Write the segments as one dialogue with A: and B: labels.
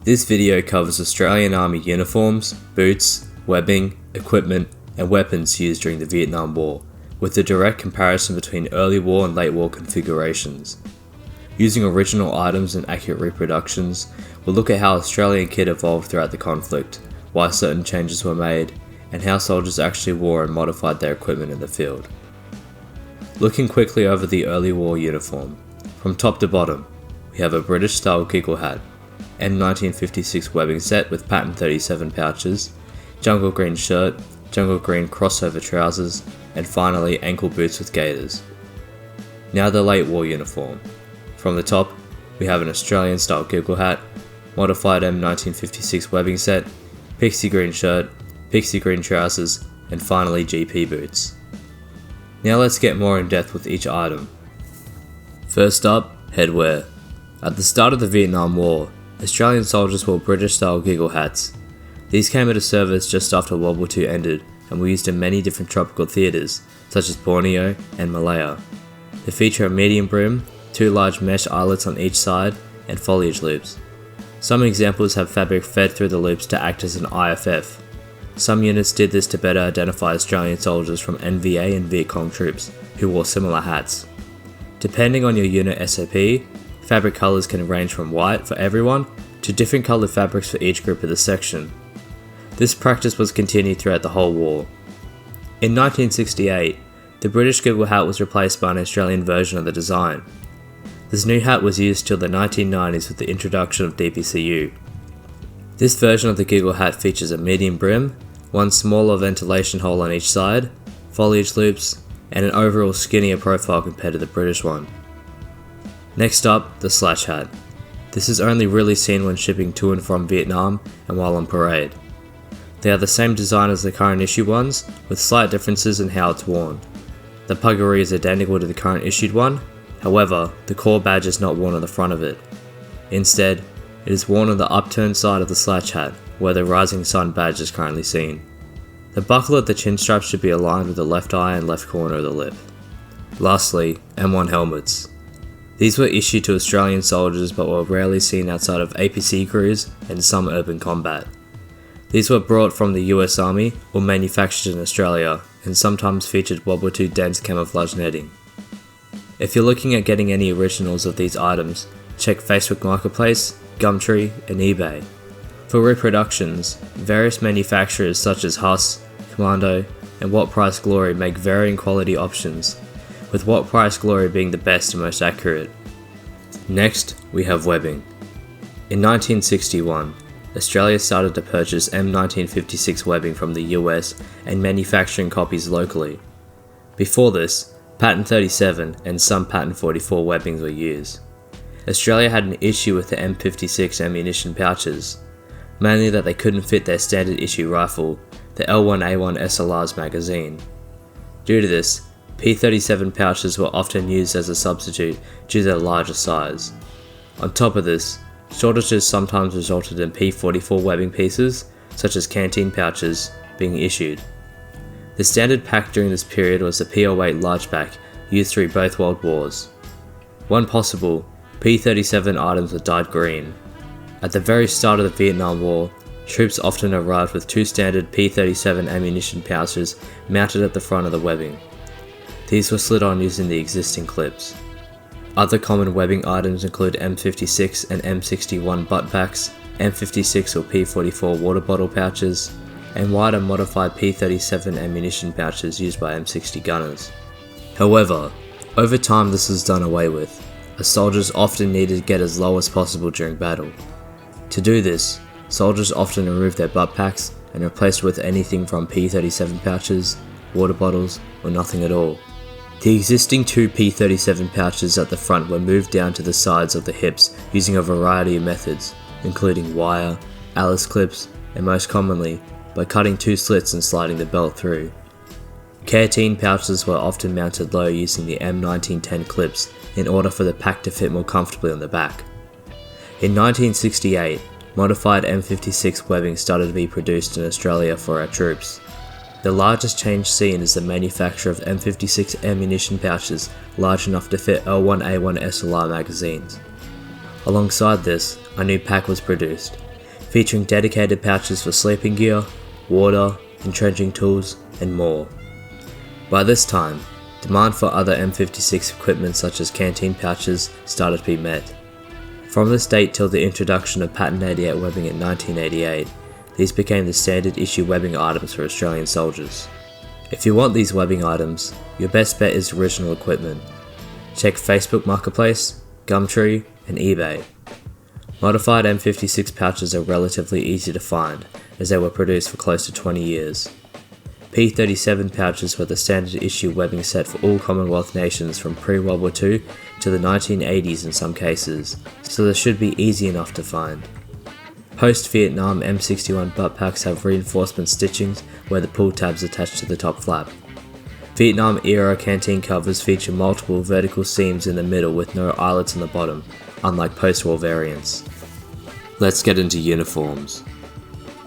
A: This video covers Australian Army uniforms, boots, webbing, equipment, and weapons used during the Vietnam War, with a direct comparison between early war and late war configurations. Using original items and accurate reproductions, we'll look at how Australian kit evolved throughout the conflict, why certain changes were made, and how soldiers actually wore and modified their equipment in the field. Looking quickly over the early war uniform, from top to bottom, we have a British style giggle hat, M1956 webbing set with pattern 37 pouches, jungle green shirt, jungle green crossover trousers, and finally ankle boots with gaiters. Now the late war uniform. From the top, we have an Australian style giggle hat, modified M1956 webbing set, pixie green shirt, pixie green trousers, and finally GP boots. Now let's get more in depth with each item. First up, headwear. At the start of the Vietnam War, Australian soldiers wore British style giggle hats. These came into service just after World War II ended and were used in many different tropical theatres, such as Borneo and Malaya. They feature a medium brim, two large mesh eyelets on each side, and foliage loops. Some examples have fabric fed through the loops to act as an IFF. Some units did this to better identify Australian soldiers from NVA and Viet Cong troops, who wore similar hats. Depending on your unit SOP, fabric colours can range from white for everyone to different coloured fabrics for each group of the section. This practice was continued throughout the whole war. In 1968, the British giggle hat was replaced by an Australian version of the design. This new hat was used till the 1990s with the introduction of DPCU. This version of the giggle hat features a medium brim, one smaller ventilation hole on each side, foliage loops, and an overall skinnier profile compared to the British one. Next up, the slash hat. This is only really seen when shipping to and from Vietnam and while on parade. They are the same design as the current issue ones, with slight differences in how it's worn. The puggaree is identical to the current issued one, however, the core badge is not worn on the front of it. Instead, it is worn on the upturned side of the slouch hat, where the rising sun badge is currently seen. The buckle at the chin strap should be aligned with the left eye and left corner of the lip. Lastly, M1 helmets. These were issued to Australian soldiers but were rarely seen outside of APC crews and some urban combat. These were brought from the US Army or manufactured in Australia and sometimes featured World War II dense camouflage netting. If you're looking at getting any originals of these items, check Facebook Marketplace, Gumtree, and eBay. For reproductions, various manufacturers such as Huss, Commando, and What Price Glory make varying quality options, with What Price Glory being the best and most accurate. Next, we have webbing. In 1961, Australia started to purchase M1956 webbing from the US and manufacturing copies locally. Before this, pattern 37 and some pattern 44 webbings were used. Australia had an issue with the M56 ammunition pouches, mainly that they couldn't fit their standard issue rifle, the L1A1 SLR's magazine. Due to this, P37 pouches were often used as a substitute due to their larger size. On top of this, shortages sometimes resulted in P44 webbing pieces, such as canteen pouches, being issued. The standard pack during this period was the P08 large pack used through both world wars. One possible, P37 items were dyed green. At the very start of the Vietnam War, troops often arrived with two standard P37 ammunition pouches mounted at the front of the webbing. These were slid on using the existing clips. Other common webbing items include M56 and M61 butt packs, M56 or P44 water bottle pouches, and wider modified P37 ammunition pouches used by M60 gunners. However, over time this was done away with, as soldiers often needed to get as low as possible during battle. To do this, soldiers often removed their butt packs and replaced with anything from P37 pouches, water bottles, or nothing at all. The existing two P37 pouches at the front were moved down to the sides of the hips using a variety of methods, including wire, Alice clips, and most commonly, by cutting two slits and sliding the belt through. Canteen pouches were often mounted low using the M1910 clips in order for the pack to fit more comfortably on the back. In 1968, modified M56 webbing started to be produced in Australia for our troops. The largest change seen is the manufacture of M56 ammunition pouches large enough to fit L1A1 SLR magazines. Alongside this, a new pack was produced, featuring dedicated pouches for sleeping gear, water, entrenching tools, and more. By this time, demand for other M56 equipment such as canteen pouches started to be met. From this date till the introduction of Patent 88 webbing in 1988, these became the standard issue webbing items for Australian soldiers. If you want these webbing items, your best bet is original equipment. Check Facebook Marketplace, Gumtree, and eBay. Modified M56 pouches are relatively easy to find, as they were produced for close to 20 years. P37 pouches were the standard issue webbing set for all Commonwealth nations from pre-World War II to the 1980s in some cases, so they should be easy enough to find. Post-Vietnam M61 butt packs have reinforcement stitchings where the pull tabs attach to the top flap. Vietnam-era canteen covers feature multiple vertical seams in the middle with no eyelets on the bottom, unlike post-war variants. Let's get into uniforms.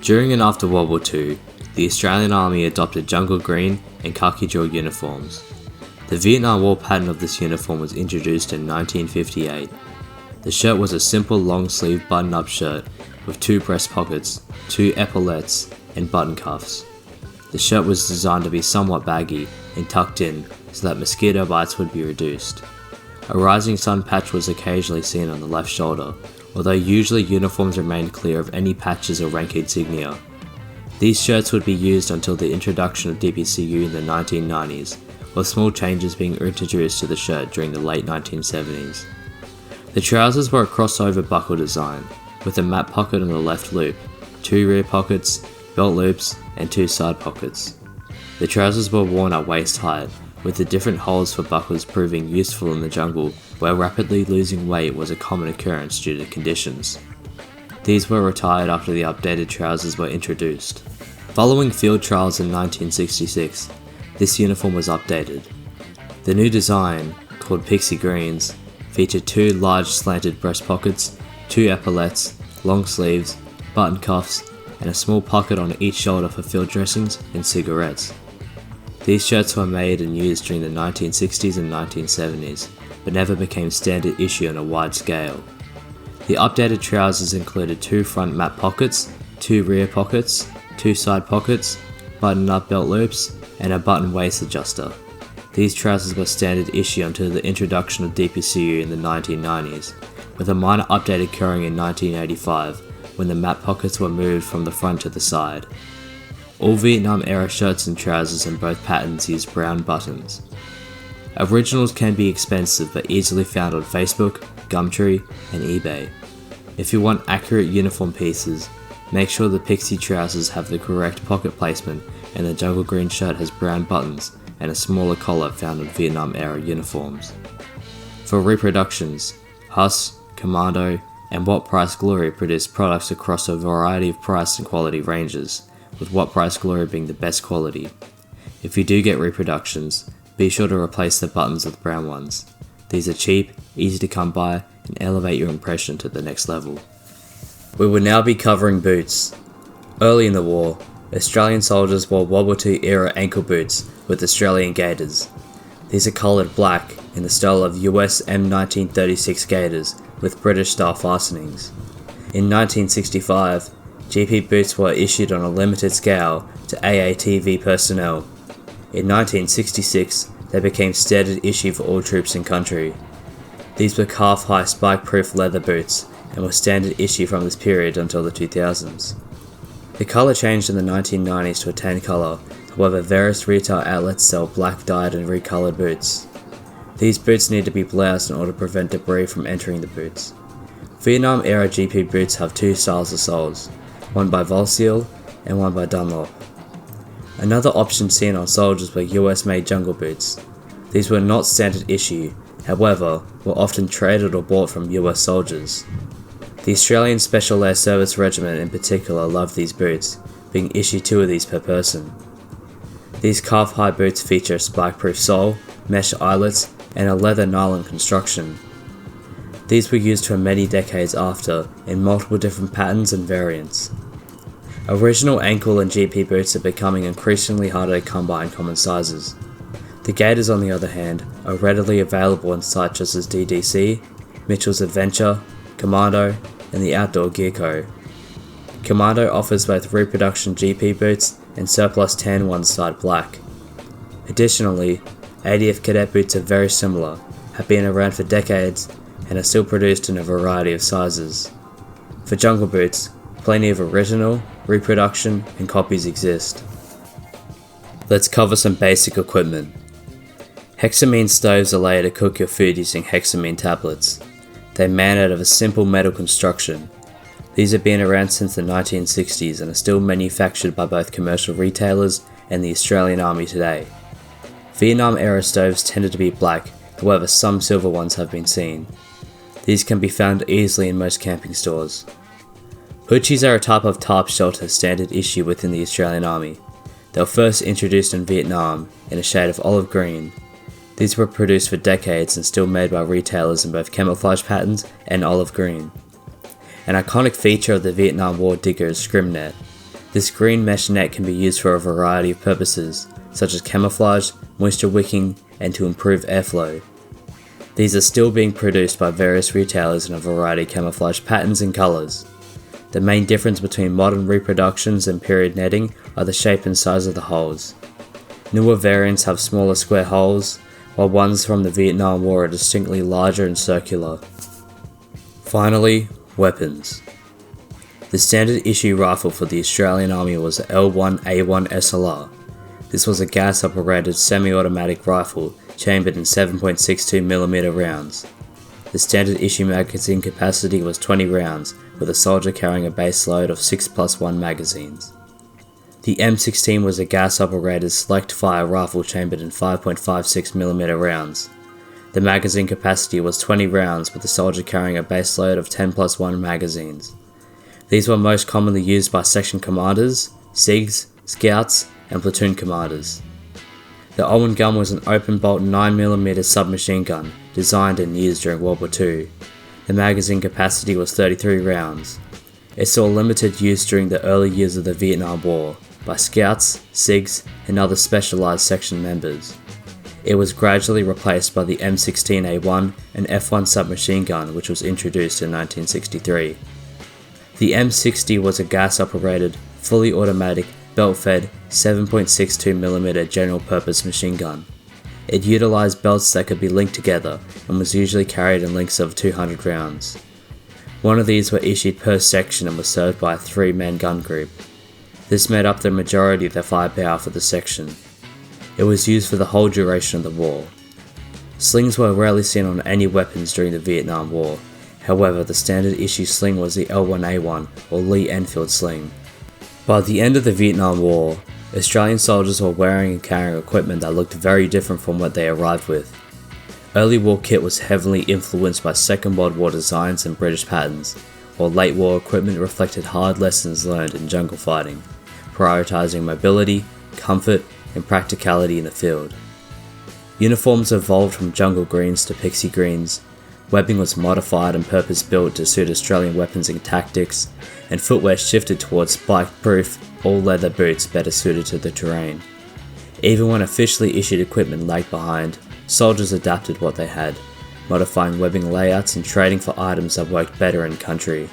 A: During and after World War II, the Australian Army adopted jungle green and khaki drill uniforms. The Vietnam War pattern of this uniform was introduced in 1958. The shirt was a simple long-sleeve button-up shirt with 2 breast pockets, 2 epaulettes, and button cuffs. The shirt was designed to be somewhat baggy and tucked in so that mosquito bites would be reduced. A rising sun patch was occasionally seen on the left shoulder, although usually uniforms remained clear of any patches or rank insignia. These shirts would be used until the introduction of DPCU in the 1990s, with small changes being introduced to the shirt during the late 1970s. The trousers were a crossover buckle design, with a map pocket on the left loop, 2 rear pockets, belt loops, and 2 side pockets. The trousers were worn at waist height, with the different holes for buckles proving useful in the jungle where rapidly losing weight was a common occurrence due to conditions. These were retired after the updated trousers were introduced. Following field trials in 1966, this uniform was updated. The new design, called Pixie Greens, featured 2 large slanted breast pockets, 2 epaulettes, long sleeves, button cuffs, and a small pocket on each shoulder for field dressings and cigarettes. These shirts were made and used during the 1960s and 1970s, but never became standard issue on a wide scale. The updated trousers included 2 front map pockets, 2 rear pockets, 2 side pockets, button-up belt loops, and a button waist adjuster. These trousers were standard issue until the introduction of DPCU in the 1990s, with a minor update occurring in 1985 when the map pockets were moved from the front to the side. All Vietnam-era shirts and trousers in both patterns used brown buttons. Originals can be expensive but easily found on Facebook, Gumtree, and eBay. If you want accurate uniform pieces, make sure the Pixie trousers have the correct pocket placement and the jungle green shirt has brown buttons and a smaller collar found on Vietnam-era uniforms. For Reproductions, Huss, Commando, and What Price Glory produce products across a variety of price and quality ranges, with What Price Glory being the best quality. If you do get Reproductions, be sure to replace the buttons with brown ones. These are cheap, easy to come by, and elevate your impression to the next level. We will now be covering boots. Early in the war, Australian soldiers wore World War II era ankle boots with Australian gaiters. These are coloured black in the style of US M1936 gaiters with British style fastenings. In 1965, GP boots were issued on a limited scale to AATV personnel. In 1966, they became standard issue for all troops in country. These were calf-high spike-proof leather boots and were standard issue from this period until the 2000s. The colour changed in the 1990s to a tan colour, however various retail outlets sell black dyed and recoloured boots. These boots need to be bloused in order to prevent debris from entering the boots. Vietnam-era GP boots have 2 styles of soles, one by Volseal and one by Dunlop. Another option seen on soldiers were US-made jungle boots. These were not standard issue, however, were often traded or bought from US soldiers. The Australian Special Air Service Regiment in particular loved these boots, being issued 2 of these per person. These calf-high boots feature a spike-proof sole, mesh eyelets, and a leather nylon construction. These were used for many decades after, in multiple different patterns and variants. Original ankle and GP boots are becoming increasingly harder to come by in common sizes. The gaiters, on the other hand, are readily available in sites such as DDC, Mitchell's Adventure, Commando, and the Outdoor Gear Co. Commando offers both reproduction GP boots and surplus tan ones dyed black. Additionally, ADF cadet boots are very similar, have been around for decades, and are still produced in a variety of sizes. For jungle boots, plenty of original, reproduction, and copies exist. Let's cover some basic equipment. Hexamine stoves allow you to cook your food using hexamine tablets. They're made out of a simple metal construction. These have been around since the 1960s and are still manufactured by both commercial retailers and the Australian Army today. Vietnam era stoves tended to be black, however some silver ones have been seen. These can be found easily in most camping stores. Hoochies are a type of tarp shelter standard issue within the Australian Army. They were first introduced in Vietnam in a shade of olive green. These were produced for decades and still made by retailers in both camouflage patterns and olive green. An iconic feature of the Vietnam War digger is scrim net. This green mesh net can be used for a variety of purposes, such as camouflage, moisture wicking, and to improve airflow. These are still being produced by various retailers in a variety of camouflage patterns and colours. The main difference between modern reproductions and period netting are the shape and size of the holes. Newer variants have smaller square holes, while ones from the Vietnam War are distinctly larger and circular. Finally, weapons. The standard issue rifle for the Australian Army was the L1A1 SLR. This was a gas-operated semi-automatic rifle chambered in 7.62mm rounds. The standard issue magazine capacity was 20 rounds, with a soldier carrying a base load of 6+1 magazines. The M16 was a gas-operated select-fire rifle chambered in 5.56mm rounds. The magazine capacity was 20 rounds, with the soldier carrying a base load of 10+1 magazines. These were most commonly used by section commanders, SIGs, scouts, and platoon commanders. The Owen gun was an open-bolt 9mm submachine gun, designed and used during World War II. The magazine capacity was 33 rounds. It saw limited use during the early years of the Vietnam War by scouts, SIGs, and other specialized section members. It was gradually replaced by the M16A1 and F1 submachine gun, which was introduced in 1963. The M60 was a gas-operated, fully automatic, belt-fed 7.62mm general-purpose machine gun. It utilized belts that could be linked together and was usually carried in lengths of 200 rounds. One of these were issued per section and was served by a 3-man gun group. This made up the majority of the firepower for the section. It was used for the whole duration of the war. Slings were rarely seen on any weapons during the Vietnam War. However, the standard issue sling was the L1A1 or Lee Enfield sling. By the end of the Vietnam War, Australian soldiers were wearing and carrying equipment that looked very different from what they arrived with. Early war kit was heavily influenced by Second World War designs and British patterns, while late war equipment reflected hard lessons learned in jungle fighting, prioritizing mobility, comfort, and practicality in the field. Uniforms evolved from jungle greens to pixie greens, webbing was modified and purpose-built to suit Australian weapons and tactics, and footwear shifted towards spike-proof, all-leather boots better suited to the terrain. Even when officially issued equipment lagged behind, soldiers adapted what they had, modifying webbing layouts and trading for items that worked better in country.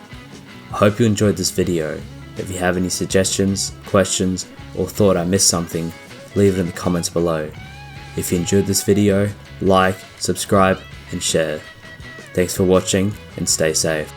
A: I hope you enjoyed this video. If you have any suggestions, questions, or thought I missed something, leave it in the comments below. If you enjoyed this video, like, subscribe, and share. Thanks for watching, and stay safe.